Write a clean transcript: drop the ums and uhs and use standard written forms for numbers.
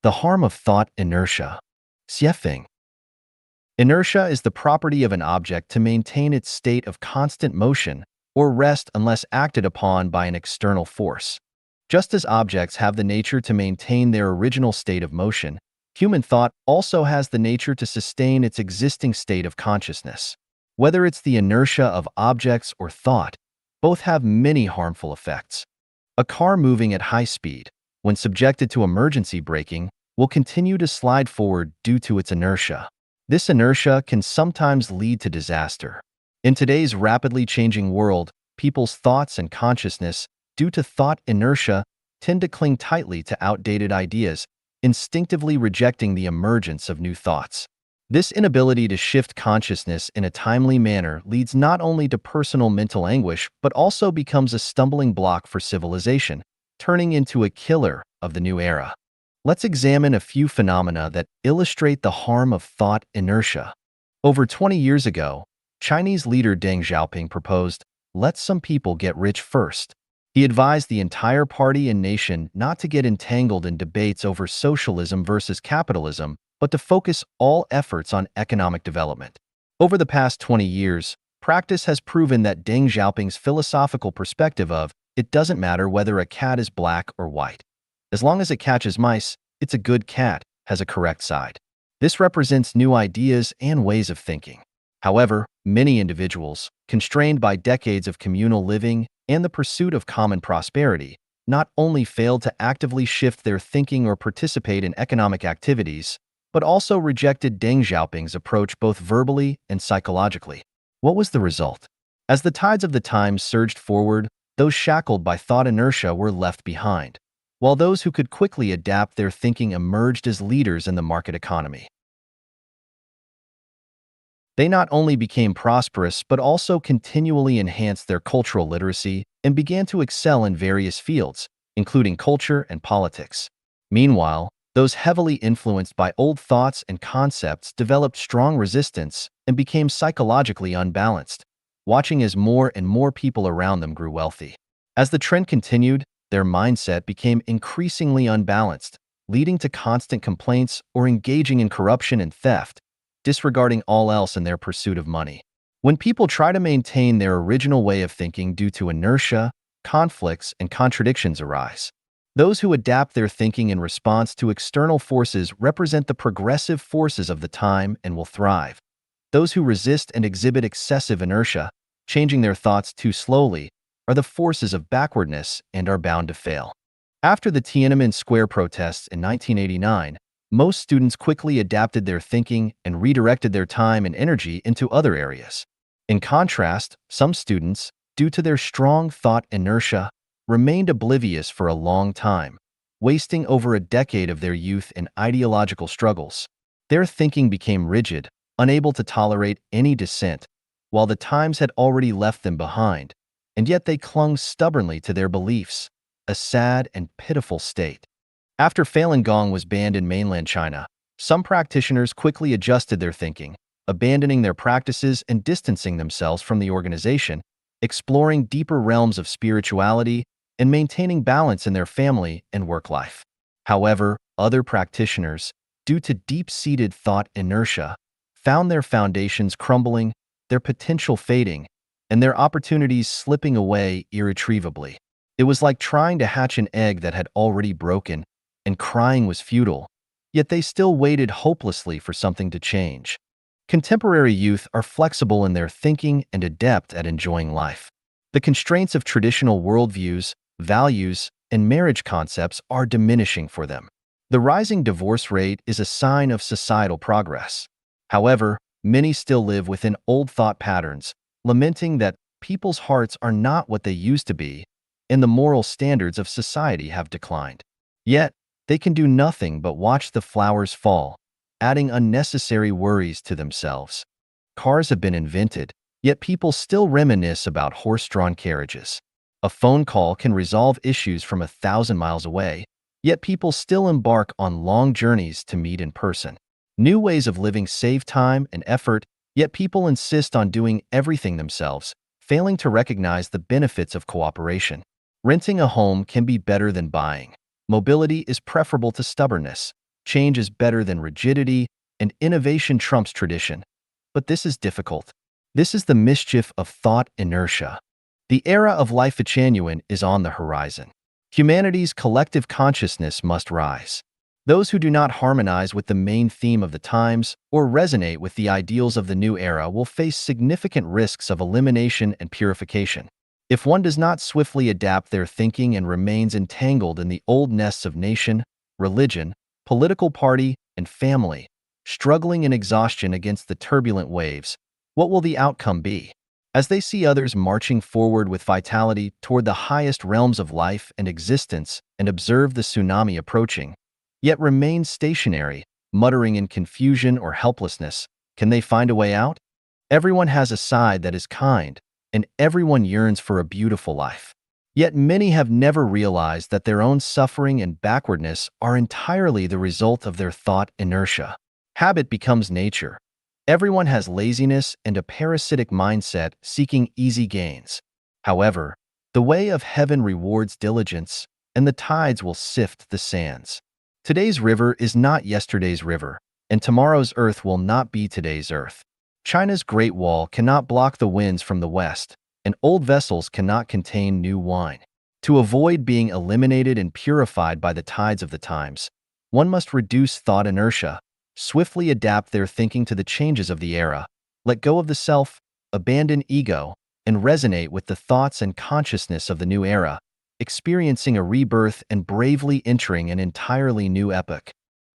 The harm of thought inertia. Xiefeng. Inertia is the property of an object to maintain its state of constant motion or rest unless acted upon by an external force. Just as objects have the nature to maintain their original state of motion, human thought also has the nature to sustain its existing state of consciousness. Whether it's the inertia of objects or thought, both have many harmful effects. A car moving at high speed, when subjected to emergency braking, will continue to slide forward due to its inertia. This inertia can sometimes lead to disaster. In today's rapidly changing world, people's thoughts and consciousness, due to thought inertia, tend to cling tightly to outdated ideas, instinctively rejecting the emergence of new thoughts. This inability to shift consciousness in a timely manner leads not only to personal mental anguish, but also becomes a stumbling block for civilization, turning into a killer of the new era. Let's examine a few phenomena that illustrate the harm of thought inertia. Over 20 years ago, Chinese leader Deng Xiaoping proposed, "Let some people get rich first." He advised the entire party and nation not to get entangled in debates over socialism versus capitalism, but to focus all efforts on economic development. Over the past 20 years, practice has proven that Deng Xiaoping's philosophical perspective of, "It doesn't matter whether a cat is black or white. As long as it catches mice, it's a good cat," has a correct side. This represents new ideas and ways of thinking. However, many individuals, constrained by decades of communal living and the pursuit of common prosperity, not only failed to actively shift their thinking or participate in economic activities, but also rejected Deng Xiaoping's approach both verbally and psychologically. What was the result? As the tides of the times surged forward, those shackled by thought inertia were left behind, while those who could quickly adapt their thinking emerged as leaders in the market economy. They not only became prosperous but also continually enhanced their cultural literacy and began to excel in various fields, including culture and politics. Meanwhile, those heavily influenced by old thoughts and concepts developed strong resistance and became psychologically unbalanced, watching as more and more people around them grew wealthy. As the trend continued, their mindset became increasingly unbalanced, leading to constant complaints or engaging in corruption and theft, disregarding all else in their pursuit of money. When people try to maintain their original way of thinking due to inertia, conflicts and contradictions arise. Those who adapt their thinking in response to external forces represent the progressive forces of the time and will thrive. Those who resist and exhibit excessive inertia, changing their thoughts too slowly, are the forces of backwardness and are bound to fail. After the Tiananmen Square protests in 1989, most students quickly adapted their thinking and redirected their time and energy into other areas. In contrast, some students, due to their strong thought inertia, remained oblivious for a long time, wasting over a decade of their youth in ideological struggles. Their thinking became rigid, unable to tolerate any dissent, while the times had already left them behind, and yet they clung stubbornly to their beliefs, a sad and pitiful state. After Falun Gong was banned in mainland China, some practitioners quickly adjusted their thinking, abandoning their practices and distancing themselves from the organization, exploring deeper realms of spirituality and maintaining balance in their family and work life. However, other practitioners, due to deep-seated thought inertia, found their foundations crumbling, their potential fading, and their opportunities slipping away irretrievably. It was like trying to hatch an egg that had already broken, and crying was futile, yet they still waited hopelessly for something to change. Contemporary youth are flexible in their thinking and adept at enjoying life. The constraints of traditional worldviews, values, and marriage concepts are diminishing for them. The rising divorce rate is a sign of societal progress. However, many still live within old thought patterns, lamenting that people's hearts are not what they used to be, and the moral standards of society have declined. Yet, they can do nothing but watch the flowers fall, adding unnecessary worries to themselves. Cars have been invented, yet people still reminisce about horse-drawn carriages. A phone call can resolve issues from 1,000 miles away, yet people still embark on long journeys to meet in person. New ways of living save time and effort, yet people insist on doing everything themselves, failing to recognize the benefits of cooperation. Renting a home can be better than buying. Mobility is preferable to stubbornness. Change is better than rigidity, and innovation trumps tradition. But this is difficult. This is the mischief of thought inertia. The era of life genuine is on the horizon. Humanity's collective consciousness must rise. Those who do not harmonize with the main theme of the times or resonate with the ideals of the new era will face significant risks of elimination and purification. If one does not swiftly adapt their thinking and remains entangled in the old nests of nation, religion, political party, and family, struggling in exhaustion against the turbulent waves, what will the outcome be? As they see others marching forward with vitality toward the highest realms of life and existence and observe the tsunami approaching, yet remain stationary, muttering in confusion or helplessness, can they find a way out? Everyone has a side that is kind, and everyone yearns for a beautiful life. Yet many have never realized that their own suffering and backwardness are entirely the result of their thought inertia. Habit becomes nature. Everyone has laziness and a parasitic mindset seeking easy gains. However, the way of heaven rewards diligence, and the tides will sift the sands. Today's river is not yesterday's river, and tomorrow's earth will not be today's earth. China's Great Wall cannot block the winds from the west, and old vessels cannot contain new wine. To avoid being eliminated and purified by the tides of the times, one must reduce thought inertia, swiftly adapt their thinking to the changes of the era, let go of the self, abandon ego, and resonate with the thoughts and consciousness of the new era, experiencing a rebirth and bravely entering an entirely new epoch.